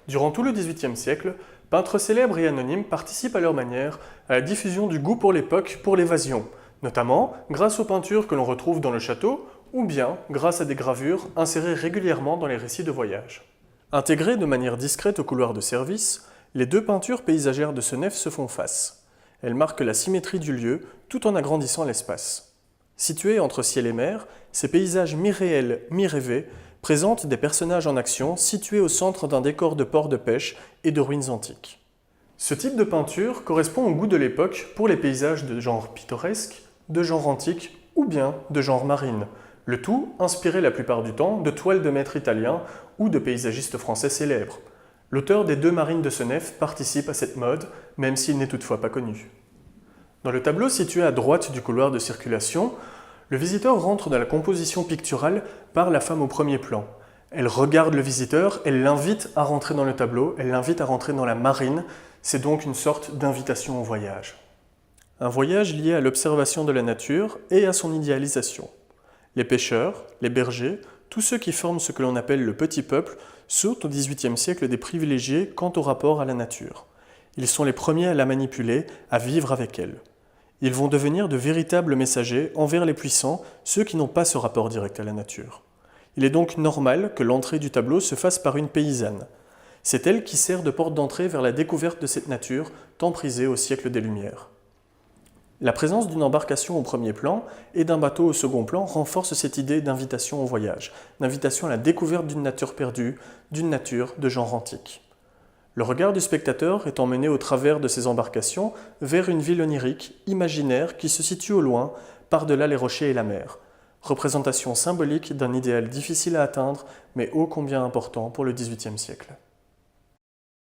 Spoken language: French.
Durant tout le XVIIIe siècle, peintres célèbres et anonymes participent à leur manière à la diffusion du goût pour l'époque pour l'évasion, notamment grâce aux peintures que l'on retrouve dans le château ou bien grâce à des gravures insérées régulièrement dans les récits de voyage. Intégrées de manière discrète au couloir de service, les deux peintures paysagères de Senef se font face. Elles marquent la symétrie du lieu tout en agrandissant l'espace. Situés entre ciel et mer, ces paysages mi-réels, mi-rêvés présentent des personnages en action situés au centre d'un décor de port de pêche et de ruines antiques. Ce type de peinture correspond au goût de l'époque pour les paysages de genre pittoresque, de genre antique ou bien de genre marine, le tout inspiré la plupart du temps de toiles de maîtres italiens ou de paysagistes français célèbres. L'auteur des deux marines de Senef participe à cette mode, même s'il n'est toutefois pas connu. Dans le tableau situé à droite du couloir de circulation, le visiteur rentre dans la composition picturale par la femme au premier plan. Elle regarde le visiteur, elle l'invite à rentrer dans le tableau, elle l'invite à rentrer dans la marine, c'est donc une sorte d'invitation au voyage. Un voyage lié à l'observation de la nature et à son idéalisation. Les pêcheurs, les bergers, tous ceux qui forment ce que l'on appelle le petit peuple sont au XVIIIe siècle des privilégiés quant au rapport à la nature. Ils sont les premiers à la manipuler, à vivre avec elle. Ils vont devenir de véritables messagers envers les puissants, ceux qui n'ont pas ce rapport direct à la nature. Il est donc normal que l'entrée du tableau se fasse par une paysanne. C'est elle qui sert de porte d'entrée vers la découverte de cette nature, tant prisée au siècle des Lumières. La présence d'une embarcation au premier plan et d'un bateau au second plan renforce cette idée d'invitation au voyage, d'invitation à la découverte d'une nature perdue, d'une nature de genre antique. Le regard du spectateur est emmené au travers de ces embarcations vers une ville onirique, imaginaire, qui se situe au loin, par-delà les rochers et la mer. Représentation symbolique d'un idéal difficile à atteindre, mais ô combien important pour le XVIIIe siècle.